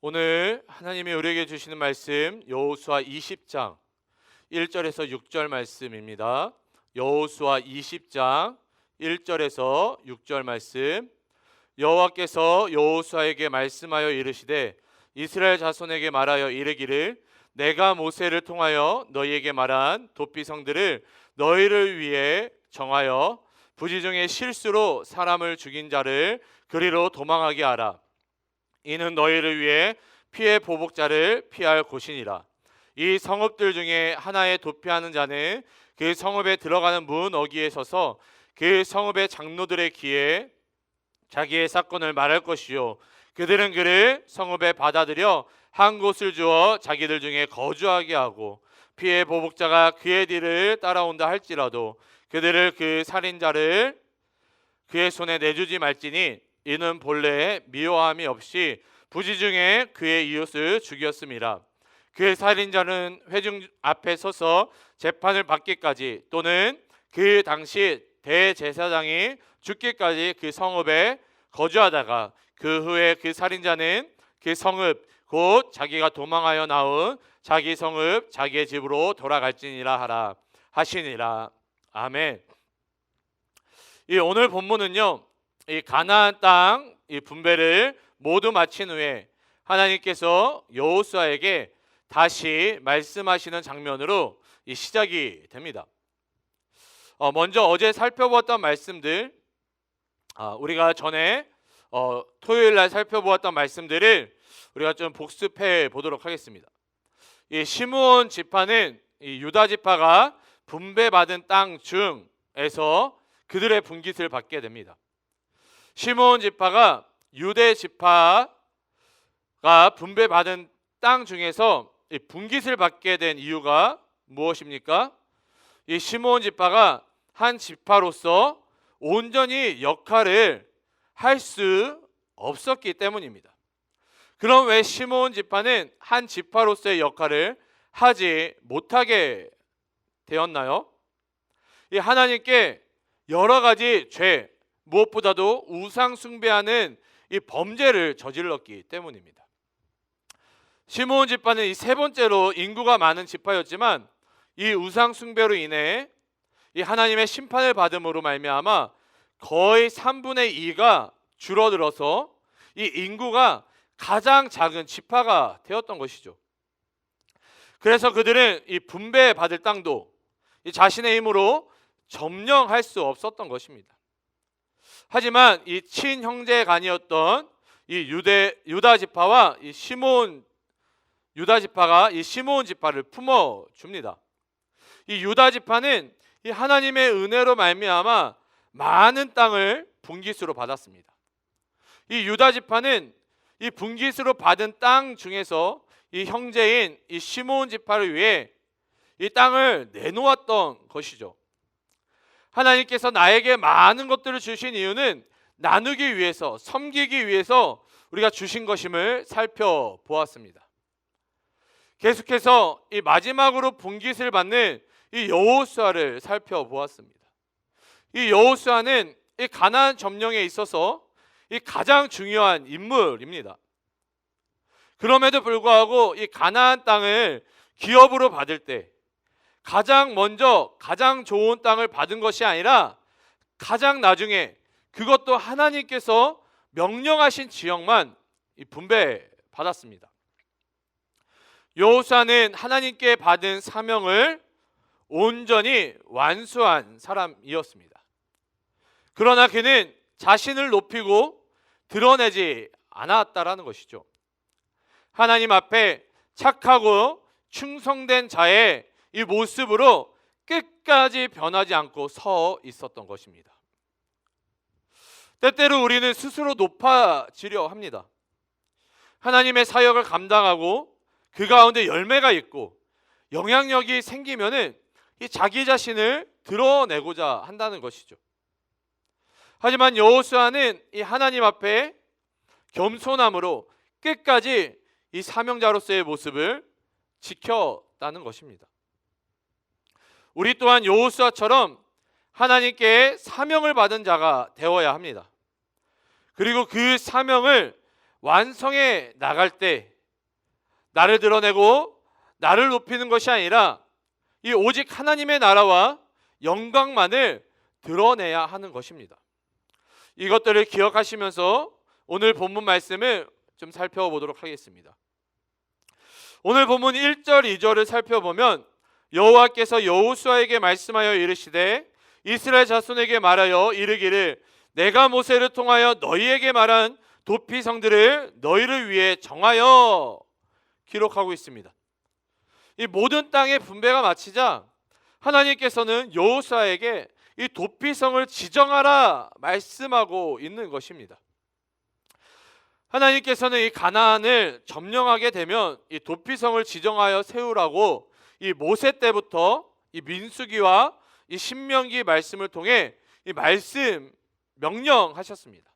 오늘 하나님이 우리에게 주시는 말씀 여호수아 20장 1절에서 6절 말씀입니다. 여호수아 20장 1절에서 6절 말씀. 여호와께서 여호수아에게 말씀하여 이르시되 이스라엘 자손에게 말하여 이르기를 내가 모세를 통하여 너희에게 말한 도피성들을 너희를 위해 정하여 부지 중에 실수로 사람을 죽인 자를 그리로 도망하게 하라. 이는 너희를 위해 피해 보복자를 피할 곳이니라. 이 성읍들 중에 하나에 도피하는 자는 그 성읍에 들어가는 문 어귀에 서서 그 성읍의 장로들의 귀에 자기의 사건을 말할 것이요 그들은 그를 성읍에 받아들여 한 곳을 주어 자기들 중에 거주하게 하고 피해 보복자가 그의 뒤를 따라온다 할지라도 그들을 그 살인자를 그의 손에 내주지 말지니 이는 본래 미워함이 없이 부지 중에 그의 이웃을 죽였음이라. 그의 살인자는 회중 앞에 서서 재판을 받기까지 또는 그 당시 대제사장이 죽기까지 그 성읍에 거주하다가 그 후에 그 살인자는 그 성읍 곧 자기가 도망하여 나온 자기 성읍 자기의 집으로 돌아갈지니라 하라 하시니라. 아멘. 이 오늘 본문은요, 이 가나안 땅 이 분배를 모두 마친 후에 하나님께서 여호수아에게 다시 말씀하시는 장면으로 이 시작이 됩니다. 먼저 어제 살펴보았던 말씀들, 우리가 전에 토요일 날 살펴보았던 말씀들을 우리가 좀 복습해 보도록 하겠습니다. 이 시므온 지파는 이 유다 지파가 분배받은 땅 중에서 그들의 분깃을 받게 됩니다. 시므온 지파가 유대 지파가 분배받은 땅 중에서 이 분깃을 받게 된 이유가 무엇입니까? 이 시므온 지파가 한 지파로서 온전히 역할을 할 수 없었기 때문입니다. 그럼 왜 시므온 지파는 한 지파로서의 역할을 하지 못하게 되었나요? 이 하나님께 여러 가지 죄, 무엇보다도 우상 숭배하는 이 범죄를 저질렀기 때문입니다. 시므온 지파는 이 세 번째로 인구가 많은 지파였지만 이 우상 숭배로 인해 이 하나님의 심판을 받음으로 말미암아 거의 3분의 2가 줄어들어서 이 인구가 가장 작은 지파가 되었던 것이죠. 그래서 그들은 이 분배받을 땅도 이 자신의 힘으로 점령할 수 없었던 것입니다. 하지만 이 친형제 간이었던 이 유다 지파와 이 시므온 유다 지파가 이 시므온 지파를 품어 줍니다. 이 유다 지파는 이 하나님의 은혜로 말미암아 많은 땅을 분깃으로 받았습니다. 이 유다 지파는 이 분깃으로 받은 땅 중에서 이 형제인 이 시므온 지파를 위해 이 땅을 내놓았던 것이죠. 하나님께서 나에게 많은 것들을 주신 이유는 나누기 위해서, 섬기기 위해서 우리가 주신 것임을 살펴보았습니다. 계속해서 이 마지막으로 분깃을 받는 이 여호수아를 살펴보았습니다. 이 여호수아는 이 가나안 점령에 있어서 이 가장 중요한 인물입니다. 그럼에도 불구하고 이 가나안 땅을 기업으로 받을 때 가장 먼저 가장 좋은 땅을 받은 것이 아니라 가장 나중에 그것도 하나님께서 명령하신 지역만 분배받았습니다. 여호수아는 하나님께 받은 사명을 온전히 완수한 사람이었습니다. 그러나 그는 자신을 높이고 드러내지 않았다라는 것이죠. 하나님 앞에 착하고 충성된 자의 이 모습으로 끝까지 변하지 않고 서 있었던 것입니다. 때때로 우리는 스스로 높아지려 합니다. 하나님의 사역을 감당하고 그 가운데 열매가 있고 영향력이 생기면은 이 자기 자신을 드러내고자 한다는 것이죠. 하지만 여호수아는 이 하나님 앞에 겸손함으로 끝까지 이 사명자로서의 모습을 지켰다는 것입니다. 우리 또한 여호수아처럼 하나님께 사명을 받은 자가 되어야 합니다. 그리고 그 사명을 완성해 나갈 때 나를 드러내고 나를 높이는 것이 아니라 이 오직 하나님의 나라와 영광만을 드러내야 하는 것입니다. 이것들을 기억하시면서 오늘 본문 말씀을 좀 살펴보도록 하겠습니다. 오늘 본문 1절 2절을 살펴보면 여호와께서 여호수아에게 말씀하여 이르시되 이스라엘 자손에게 말하여 이르기를 내가 모세를 통하여 너희에게 말한 도피성들을 너희를 위해 정하여 기록하고 있습니다. 이 모든 땅의 분배가 마치자 하나님께서는 여호수아에게 이 도피성을 지정하라 말씀하고 있는 것입니다. 하나님께서는 이 가나안을 점령하게 되면 이 도피성을 지정하여 세우라고 이 모세 때부터 이 민수기와 이 신명기 말씀을 통해 이 말씀 명령하셨습니다.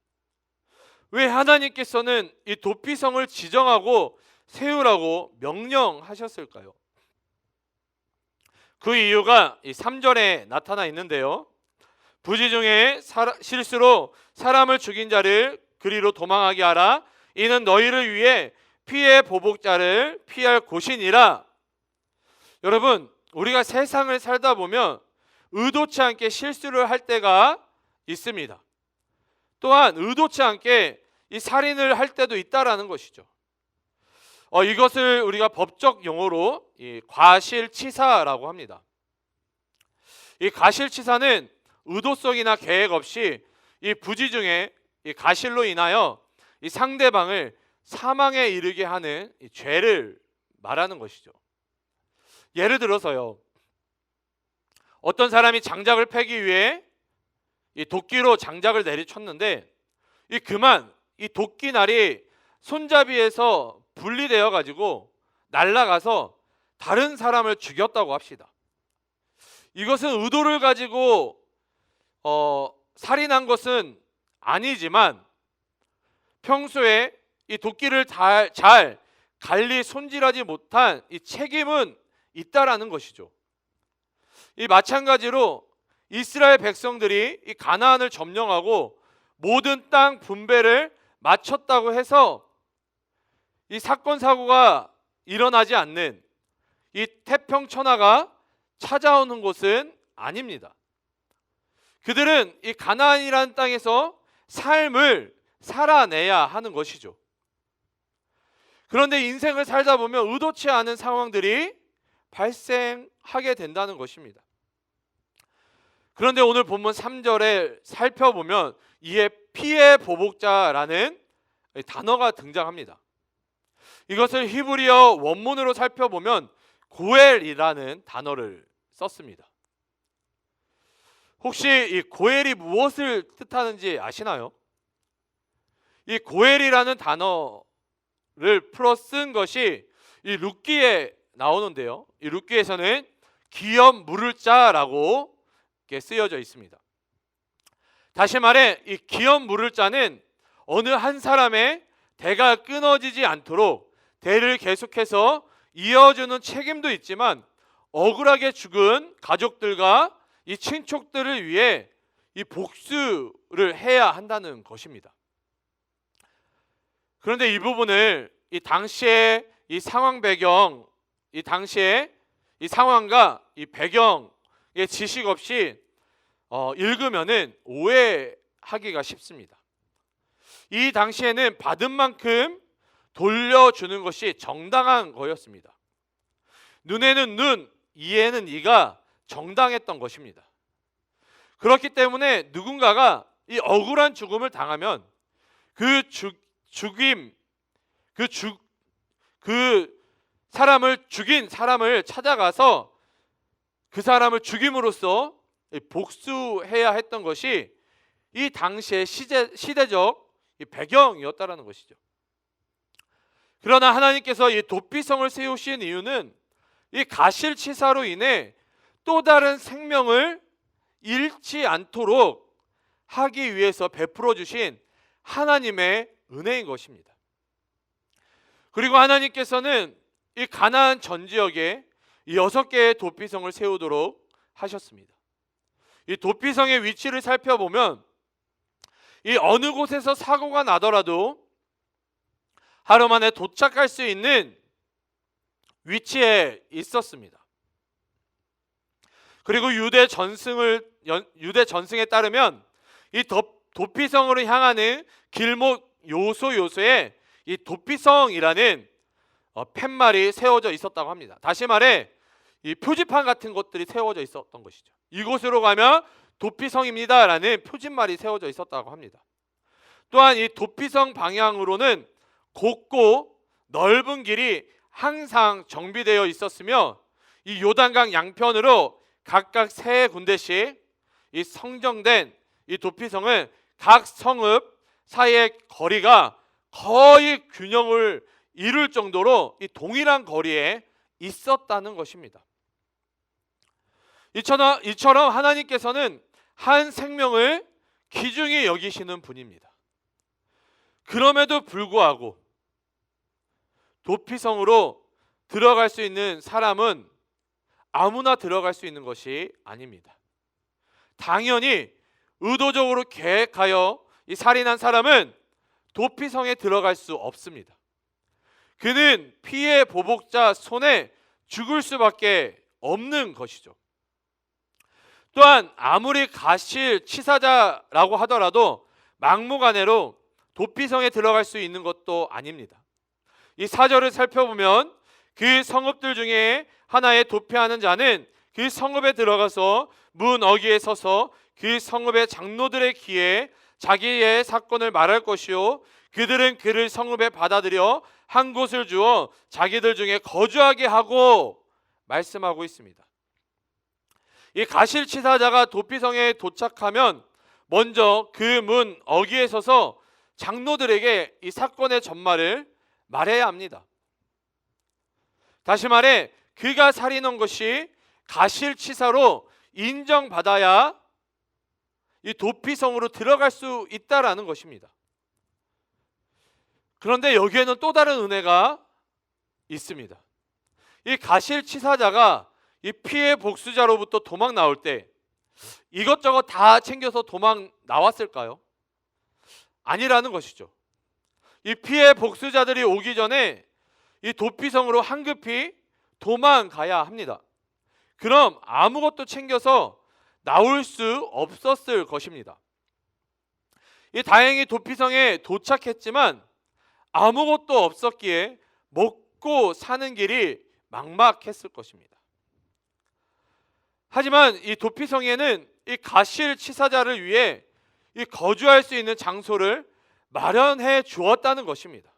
왜 하나님께서는 이 도피성을 지정하고 세우라고 명령하셨을까요? 그 이유가 이 3절에 나타나 있는데요. 부지 중에 실수로 사람을 죽인 자를 그리로 도망하게 하라. 이는 너희를 위해 피해 보복자를 피할 곳이니라. 여러분, 우리가 세상을 살다 보면 의도치 않게 실수를 할 때가 있습니다. 또한 의도치 않게 이 살인을 할 때도 있다라는 것이죠. 이것을 우리가 법적 용어로 이 과실치사라고 합니다. 이 과실치사는 의도성이나 계획 없이 이 부지 중에 이 과실로 인하여 이 상대방을 사망에 이르게 하는 이 죄를 말하는 것이죠. 예를 들어서요, 어떤 사람이 장작을 패기 위해 이 도끼로 장작을 내리쳤는데 이 도끼날이 손잡이에서 분리되어 가지고 날아가서 다른 사람을 죽였다고 합시다. 이것은 의도를 가지고 살인한 것은 아니지만 평소에 이 도끼를 잘 관리 손질하지 못한 이 책임은 있다라는 것이죠. 이 마찬가지로 이스라엘 백성들이 이 가나안을 점령하고 모든 땅 분배를 마쳤다고 해서 이 사건 사고가 일어나지 않는 이 태평천하가 찾아오는 것은 아닙니다. 그들은 이 가나안이라는 땅에서 삶을 살아내야 하는 것이죠. 그런데 인생을 살다 보면 의도치 않은 상황들이 발생하게 된다는 것입니다. 그런데 오늘 본문 3절에 살펴보면 이에 피해 보복자라는 단어가 등장합니다. 이것을 히브리어 원문으로 살펴보면 고엘이라는 단어를 썼습니다. 혹시 이 고엘이 무엇을 뜻하는지 아시나요? 이 고엘이라는 단어를 풀어 쓴 것이 이 룻기에 나오는데요. 이 룻기에서는 기업 물을 자라고 쓰여져 있습니다. 다시 말해 이 기업 물을 자는 어느 한 사람의 대가 끊어지지 않도록 대를 계속해서 이어주는 책임도 있지만 억울하게 죽은 가족들과 이 친척들을 위해 이 복수를 해야 한다는 것입니다. 그런데 이 부분을 이 당시의 이 상황 배경, 이 당시의 이 상황과 이 배경의 지식 없이 읽으면은 오해하기가 쉽습니다. 이 당시에는 받은 만큼 돌려주는 것이 정당한 거였습니다. 눈에는 눈, 이에는 이가 정당했던 것입니다. 그렇기 때문에 누군가가 이 억울한 죽음을 당하면 그 사람을 죽인 사람을 찾아가서 그 사람을 죽임으로써 복수해야 했던 것이 이 당시의 시대적 배경이었다라는 것이죠. 그러나 하나님께서 이 도피성을 세우신 이유는 이 가실치사로 인해 또 다른 생명을 잃지 않도록 하기 위해서 베풀어 주신 하나님의 은혜인 것입니다. 그리고 하나님께서는 이 가나안 전 지역에 이 6개의 도피성을 세우도록 하셨습니다. 이 도피성의 위치를 살펴보면 이 어느 곳에서 사고가 나더라도 하루 만에 도착할 수 있는 위치에 있었습니다. 그리고 유대 전승에 따르면 이 도피성으로 향하는 길목 요소에 이 도피성이라는 팻말이 세워져 있었다고 합니다. 다시 말해 이 표지판 같은 것들이 세워져 있었던 것이죠. 이곳으로 가면 도피성입니다라는 표지말이 세워져 있었다고 합니다. 또한 이 도피성 방향으로는 곱고 넓은 길이 항상 정비되어 있었으며 이 요단강 양편으로 각각 3군데씩 이 성정된 이 도피성은 각 성읍 사이의 거리가 거의 균형을 이룰 정도로 이 동일한 거리에 있었다는 것입니다. 이처럼 하나님께서는 한 생명을 귀중히 여기시는 분입니다. 그럼에도 불구하고 도피성으로 들어갈 수 있는 사람은 아무나 들어갈 수 있는 것이 아닙니다. 당연히 의도적으로 계획하여 이 살인한 사람은 도피성에 들어갈 수 없습니다. 그는 피해 보복자 손에 죽을 수밖에 없는 것이죠. 또한 아무리 가실치사자라고 하더라도 막무가내로 도피성에 들어갈 수 있는 것도 아닙니다. 이 4절을 살펴보면 그 성읍들 중에 하나에 도피하는 자는 그 성읍에 들어가서 문 어귀에 서서 그 성읍의 장로들의 귀에 자기의 사건을 말할 것이요 그들은 그를 성읍에 받아들여 한 곳을 주어 자기들 중에 거주하게 하고 말씀하고 있습니다. 이 가실치사자가 도피성에 도착하면 먼저 그 문 어귀에 서서 장로들에게 이 사건의 전말을 말해야 합니다. 다시 말해 그가 살인한 것이 가실치사로 인정받아야 이 도피성으로 들어갈 수 있다라는 것입니다. 그런데 여기에는 또 다른 은혜가 있습니다. 이 가실치사자가 이 피해 복수자로부터 도망 나올 때 이것저것 다 챙겨서 도망 나왔을까요? 아니라는 것이죠. 이 피해 복수자들이 오기 전에 이 도피성으로 황급히 도망가야 합니다. 그럼 아무것도 챙겨서 나올 수 없었을 것입니다. 이 다행히 도피성에 도착했지만 아무것도 없었기에 먹고 사는 길이 막막했을 것입니다. 하지만 이 도피성에는 이 가실치사자를 위해 이 거주할 수 있는 장소를 마련해 주었다는 것입니다.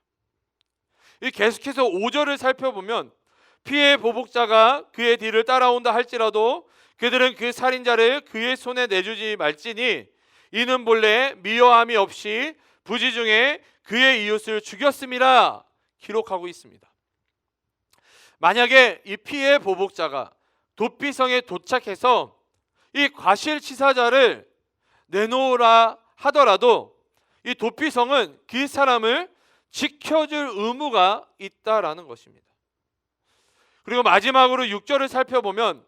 이 계속해서 5절을 살펴보면 피해 보복자가 그의 뒤를 따라온다 할지라도 그들은 그 살인자를 그의 손에 내주지 말지니 이는 본래 미워함이 없이 부지 중에 그의 이웃을 죽였음이라 기록하고 있습니다. 만약에 이 피해 보복자가 도피성에 도착해서 이 과실치사자를 내놓으라 하더라도 이 도피성은 그 사람을 지켜줄 의무가 있다라는 것입니다. 그리고 마지막으로 6절을 살펴보면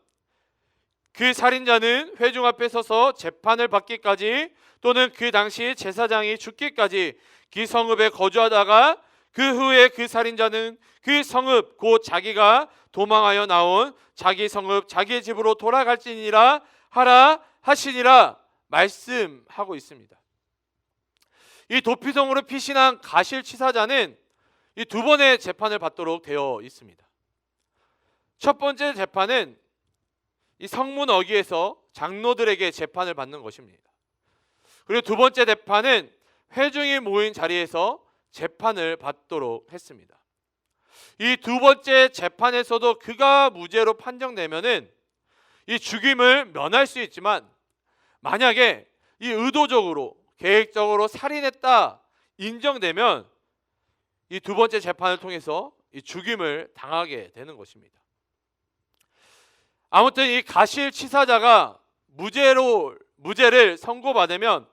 그 살인자는 회중 앞에 서서 재판을 받기까지 또는 그 당시 제사장이 죽기까지 그 성읍에 거주하다가 그 후에 그 살인자는 그 성읍 곧 자기가 도망하여 나온 자기 성읍 자기 집으로 돌아갈지니라 하라 하시니라 말씀하고 있습니다. 이 도피성으로 피신한 가실치사자는 이 2번의 재판을 받도록 되어 있습니다. 첫 번째 재판은 이 성문 어귀에서 장로들에게 재판을 받는 것입니다. 그리고 2번째 재판은 회중이 모인 자리에서 재판을 받도록 했습니다. 이 2번째 재판에서도 그가 무죄로 판정되면은 이 죽임을 면할 수 있지만 만약에 이 의도적으로 계획적으로 살인했다 인정되면 이 2번째 재판을 통해서 이 죽임을 당하게 되는 것입니다. 아무튼 이 가실치사자가 무죄를 선고받으면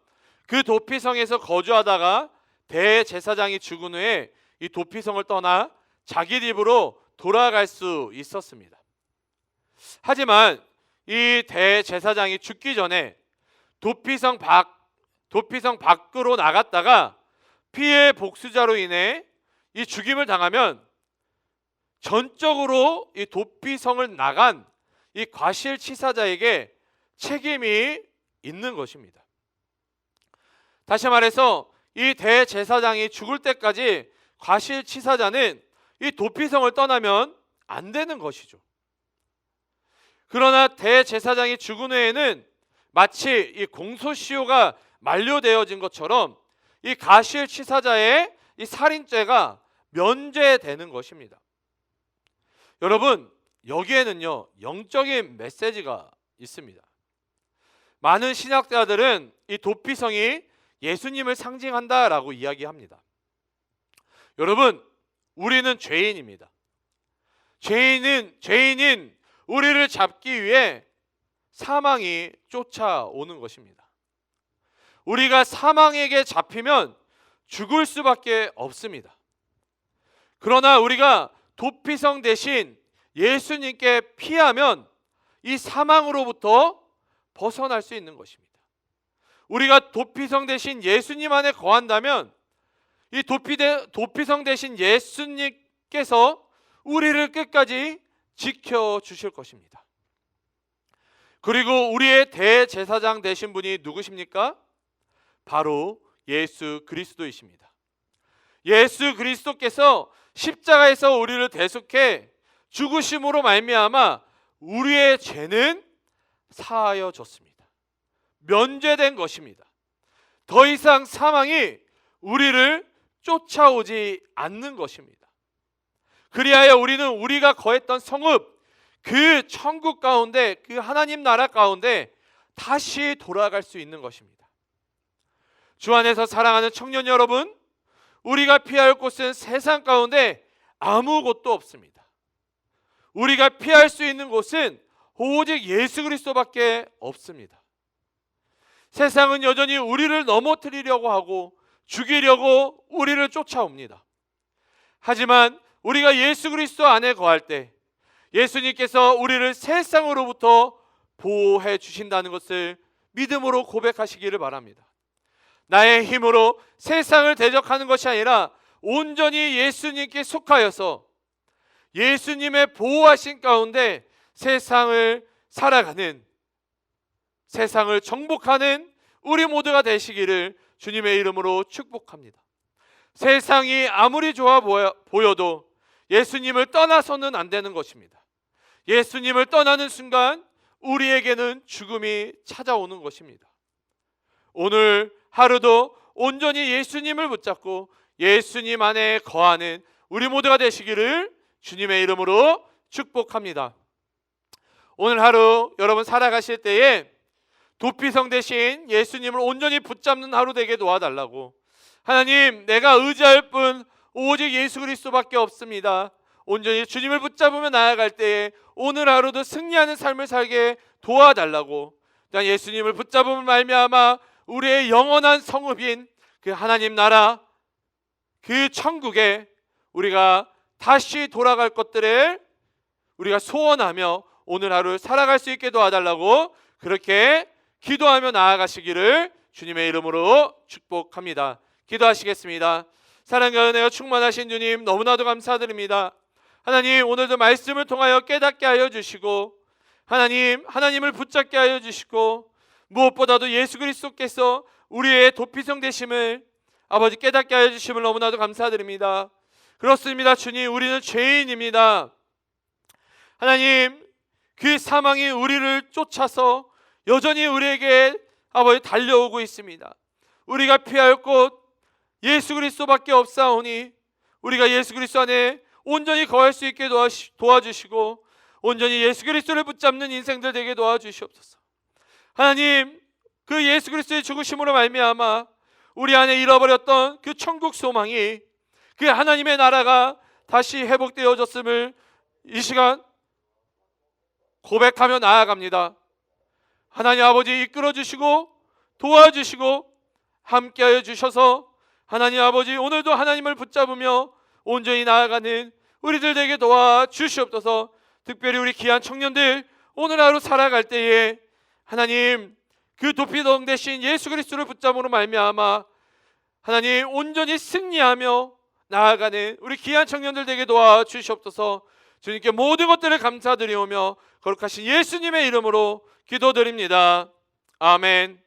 그 도피성에서 거주하다가 대제사장이 죽은 후에 이 도피성을 떠나 자기 집으로 돌아갈 수 있었습니다. 하지만 이 대제사장이 죽기 전에 도피성 밖으로 나갔다가 피해 복수자로 인해 이 죽임을 당하면 전적으로 이 도피성을 나간 이 과실치사자에게 책임이 있는 것입니다. 다시 말해서 이 대제사장이 죽을 때까지 과실치사자는 이 도피성을 떠나면 안 되는 것이죠. 그러나 대제사장이 죽은 후에는 마치 이 공소시효가 만료되어진 것처럼 이 과실치사자의 이 살인죄가 면제되는 것입니다. 여러분, 여기에는요 영적인 메시지가 있습니다. 많은 신학자들은 이 도피성이 예수님을 상징한다라고 이야기합니다. 여러분, 우리는 죄인입니다. 죄인인 우리를 잡기 위해 사망이 쫓아오는 것입니다. 우리가 사망에게 잡히면 죽을 수밖에 없습니다. 그러나 우리가 도피성 대신 예수님께 피하면 이 사망으로부터 벗어날 수 있는 것입니다. 우리가 도피성 대신 예수님 안에 거한다면 이 도피성 대신 예수님께서 우리를 끝까지 지켜주실 것입니다. 그리고 우리의 대제사장 되신 분이 누구십니까? 바로 예수 그리스도이십니다. 예수 그리스도께서 십자가에서 우리를 대속해 죽으심으로 말미암아 우리의 죄는 사하여졌습니다. 면제된 것입니다. 더 이상 사망이 우리를 쫓아오지 않는 것입니다. 그리하여 우리는 우리가 거했던 성읍, 그 천국 가운데, 그 하나님 나라 가운데 다시 돌아갈 수 있는 것입니다. 주 안에서 사랑하는 청년 여러분, 우리가 피할 곳은 세상 가운데 아무것도 없습니다. 우리가 피할 수 있는 곳은 오직 예수 그리스도밖에 없습니다. 세상은 여전히 우리를 넘어뜨리려고 하고 죽이려고 우리를 쫓아옵니다. 하지만 우리가 예수 그리스도 안에 거할 때 예수님께서 우리를 세상으로부터 보호해 주신다는 것을 믿음으로 고백하시기를 바랍니다. 나의 힘으로 세상을 대적하는 것이 아니라 온전히 예수님께 속하여서 예수님의 보호하신 가운데 세상을 살아가는, 세상을 정복하는 우리 모두가 되시기를 주님의 이름으로 축복합니다. 세상이 아무리 좋아 보여도 예수님을 떠나서는 안 되는 것입니다. 예수님을 떠나는 순간 우리에게는 죽음이 찾아오는 것입니다. 오늘 하루도 온전히 예수님을 붙잡고 예수님 안에 거하는 우리 모두가 되시기를 주님의 이름으로 축복합니다. 오늘 하루 여러분 살아가실 때에 도피성 대신 예수님을 온전히 붙잡는 하루 되게 도와달라고, 하나님, 내가 의지할 분 오직 예수 그리스도밖에 없습니다. 온전히 주님을 붙잡으며 나아갈 때에 오늘 하루도 승리하는 삶을 살게 도와달라고, 또한 예수님을 붙잡음을 말미암아 우리의 영원한 성읍인 그 하나님 나라, 그 천국에 우리가 다시 돌아갈 것들을 우리가 소원하며 오늘 하루 살아갈 수 있게 도와달라고 그렇게 기도하며 나아가시기를 주님의 이름으로 축복합니다. 기도하시겠습니다. 사랑과 은혜가 충만하신 주님, 너무나도 감사드립니다. 하나님, 오늘도 말씀을 통하여 깨닫게 하여 주시고 하나님을 붙잡게 하여 주시고 무엇보다도 예수 그리스도께서 우리의 도피성 되심을 아버지 깨닫게 하여 주심을 너무나도 감사드립니다. 그렇습니다. 주님, 우리는 죄인입니다. 하나님, 그 사망이 우리를 쫓아서 여전히 우리에게 아버지 달려오고 있습니다. 우리가 피할 곳 예수 그리스도밖에 없사오니 우리가 예수 그리스도 안에 온전히 거할 수 있게 도와주시고 온전히 예수 그리스도를 붙잡는 인생들 되게 도와주시옵소서. 하나님, 그 예수 그리스도의 죽으심으로 말미암아 우리 안에 잃어버렸던 그 천국 소망이, 그 하나님의 나라가 다시 회복되어졌음을 이 시간 고백하며 나아갑니다. 하나님 아버지, 이끌어 주시고 도와주시고 함께하여 주셔서 하나님 아버지, 오늘도 하나님을 붙잡으며 온전히 나아가는 우리들 되게 도와주시옵소서. 특별히 우리 귀한 청년들 오늘 하루 살아갈 때에 하나님, 그 도피성 대신 예수 그리스도를 붙잡음으로 말미암아 하나님 온전히 승리하며 나아가는 우리 귀한 청년들 되게 도와주시옵소서. 주님께 모든 것들을 감사드리오며 거룩하신 예수님의 이름으로 기도드립니다. 아멘.